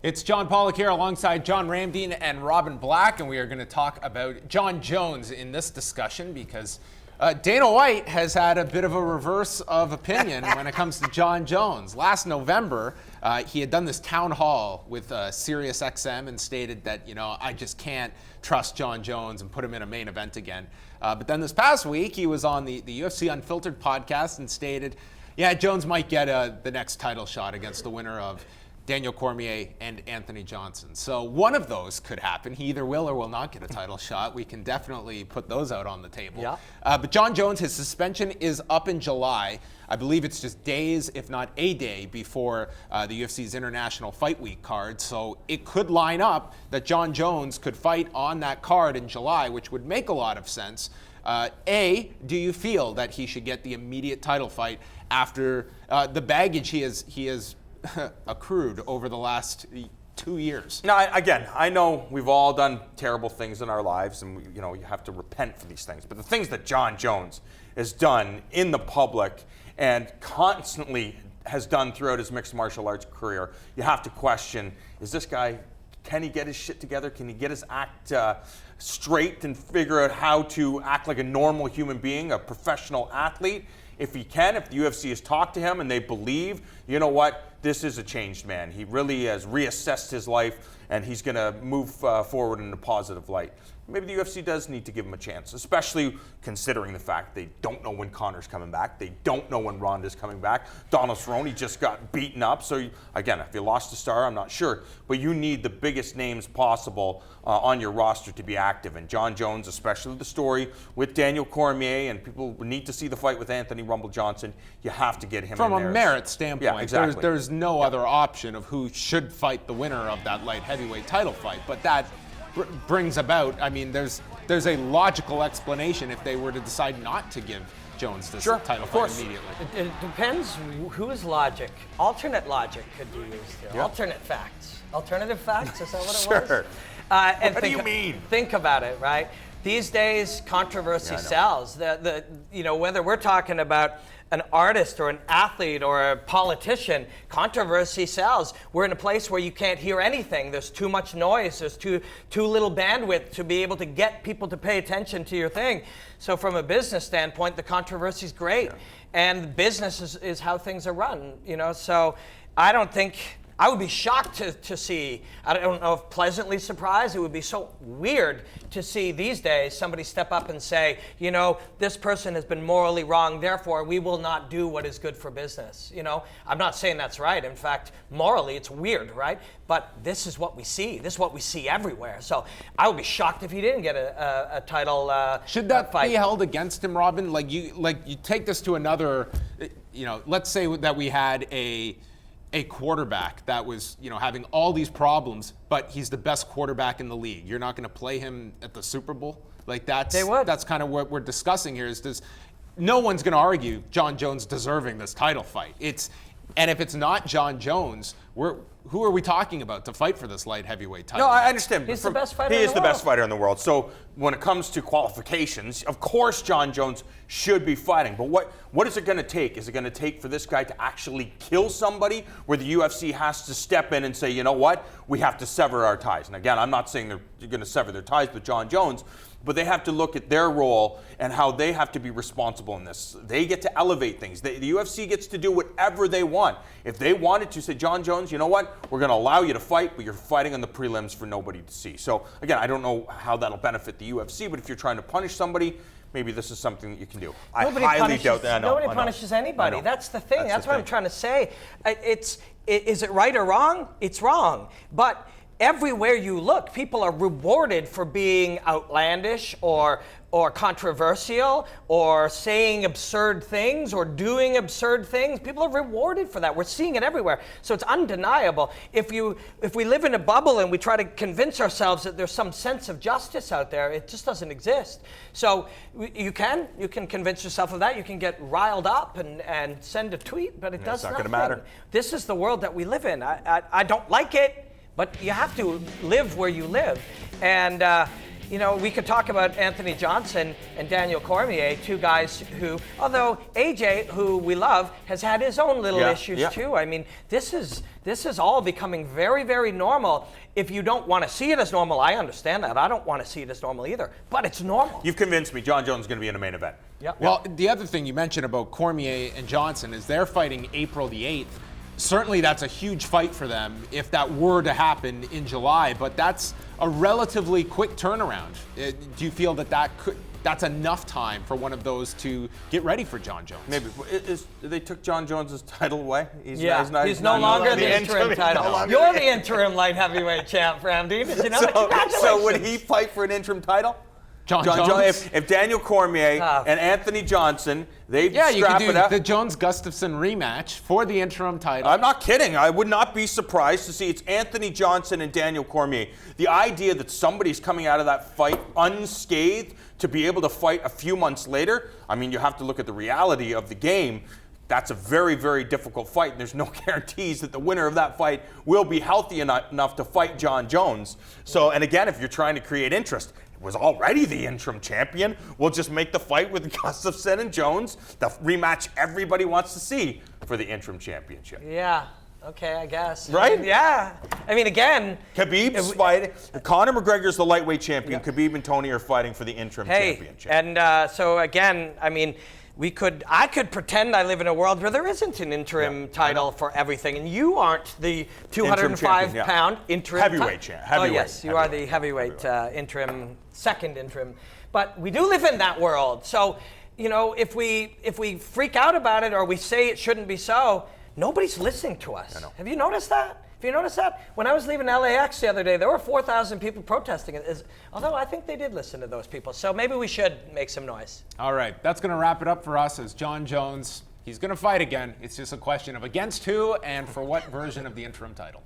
It's John Pollock here alongside John Ramdeen and Robin Black, and we are going to talk about Jon Jones in this discussion because Dana White has had a bit of a reverse of opinion when it comes to Jon Jones. Last November, he had done this town hall with SiriusXM and stated that, I just can't trust Jon Jones and put him in a main event again. But then this past week, he was on the UFC Unfiltered podcast and stated, yeah, Jones might get the next title shot against the winner of Daniel Cormier and Anthony Johnson. So one of those could happen. He either will or will not get a title shot. We can definitely put those out on the table. Yeah. But Jon Jones, his suspension is up in July. I believe it's just days, if not a day, before the UFC's International Fight Week card. So it could line up that Jon Jones could fight on that card in July, which would make a lot of sense. Do you feel that he should get the immediate title fight after the baggage he has accrued over the last 2 years? No, I know we've all done terrible things in our lives, and you have to repent for these things. But the things that Jon Jones has done in the public and constantly has done throughout his mixed martial arts career, you have to question: is this guy? Can he get his shit together? Can he get his act straight and figure out how to act like a normal human being, a professional athlete? If he can, if the UFC has talked to him and they believe, you know what, this is a changed man. He really has reassessed his life and he's going to move forward in a positive light. Maybe the UFC does need to give him a chance, especially considering the fact they don't know when Conor's coming back. They don't know when Ronda's coming back. Donald Cerrone just got beaten up. So, again, if you lost a star, I'm not sure. But you need the biggest names possible on your roster to be active. And Jon Jones, especially the story with Daniel Cormier, and people need to see the fight with Anthony Rumble Johnson. You have to get him from in there. From a merit standpoint, yeah, exactly. There's no other option of who should fight the winner of that light heavyweight title fight. But that brings about, there's a logical explanation if they were to decide not to give Jones this title fight immediately. It depends whose logic. Alternate logic could be used here. Yeah. Alternate facts. Alternative facts, is that what it was? Sure. And what do you mean? Think about it, right? These days, controversy sells. Whether we're talking about an artist or an athlete or a politician, controversy sells. We're in a place where you can't hear anything. There's too much noise. There's too little bandwidth to be able to get people to pay attention to your thing. So from a business standpoint, the controversy is great. Yeah. And business is how things are run. So I don't think... I would be shocked to see, I don't know if pleasantly surprised, it would be so weird to see these days somebody step up and say, this person has been morally wrong, therefore we will not do what is good for business. I'm not saying that's right. In fact, morally it's weird, right? But this is what we see. This is what we see everywhere. So I would be shocked if he didn't get a title Should that fight. be held against him, Robin? Like you take this to another, let's say that we had a quarterback that was, having all these problems, but he's the best quarterback in the league. You're not going to play him at the Super Bowl? That's kind of what we're discussing here. No one's going to argue Jon Jones deserving this title fight. And if it's not Jon Jones, who are we talking about to fight for this light heavyweight title? No, I understand. He's the best fighter in the world. He is the world. best fighter in the world. So when it comes to qualifications, of course Jon Jones should be fighting. But what is it going to take? Is it going to take for this guy to actually kill somebody where the UFC has to step in and say, you know what, we have to sever our ties? And again, I'm not saying they're going to sever their ties with Jon Jones, but they have to look at their role and how they have to be responsible in this. They get to elevate things. The UFC gets to do whatever they want. If they wanted to say, Jon Jones, you know what? We're going to allow you to fight, but you're fighting on the prelims for nobody to see. So, again, I don't know how that'll benefit the UFC, but if you're trying to punish somebody, maybe this is something that you can do. Nobody I highly doubt that. Nobody punishes anybody. That's the thing. That's what I'm trying to say. Is it right or wrong? It's wrong. But everywhere you look, people are rewarded for being outlandish or controversial or saying absurd things or doing absurd things. People are rewarded for that. We're seeing it everywhere. So it's undeniable. If we live in a bubble and we try to convince ourselves that there's some sense of justice out there, it just doesn't exist. So you can convince yourself of that. You can get riled up and send a tweet, but it does nothing. It's not going to matter. This is the world that we live in. I don't like it, but you have to live where you live. And you know, we could talk about Anthony Johnson and Daniel Cormier, two guys who, although AJ, who we love, has had his own little issues too. I mean, this is all becoming very, very normal. If you don't want to see it as normal, I understand that. I don't want to see it as normal either, but it's normal. You've convinced me. Jon Jones is going to be in the main event. Yep. Well, the other thing you mentioned about Cormier and Johnson is they're fighting April the 8th. Certainly that's a huge fight for them if that were to happen in July, but that's a relatively quick turnaround. Do you feel that that's enough time for one of those to get ready for Jon Jones? Maybe. They took Jon Jones' title away? He's no longer the interim title. You're the interim light heavyweight champ, Ramdean. Did you know that? Congratulations. So would he fight for an interim title? Jon Jones? If Daniel Cormier and Anthony Johnson, they you could scrap do it up. the Jones-Gustafsson rematch for the interim title. I'm not kidding. I would not be surprised to see it's Anthony Johnson and Daniel Cormier. The idea that somebody's coming out of that fight unscathed to be able to fight a few months later, I mean, you have to look at the reality of the game. That's a very, very difficult fight. There's no guarantees that the winner of that fight will be healthy enough to fight Jon Jones. So, and again, if you're trying to create interest, was already the interim champion. We'll just make the fight with Gustafsson and Jones the rematch everybody wants to see for the interim championship. Yeah. Okay, I guess. Right? Yeah. I mean, again, Khabib's fighting. Conor McGregor's the lightweight champion. Khabib and Tony are fighting for the interim championship. And so again, I mean, I could pretend I live in a world where there isn't an interim title for everything, and you aren't the 205-pound interim heavyweight champ. Oh yes, you are the heavyweight interim, second interim. But we do live in that world. So, you know, if we freak out about it or we say it shouldn't be so, nobody's listening to us. Have you noticed that? Have you noticed that? When I was leaving LAX the other day, there were 4,000 people protesting. Although I think they did listen to those people. So maybe we should make some noise. All right, that's going to wrap it up for us as Jon Jones. He's going to fight again. It's just a question of against who and for what version of the interim title.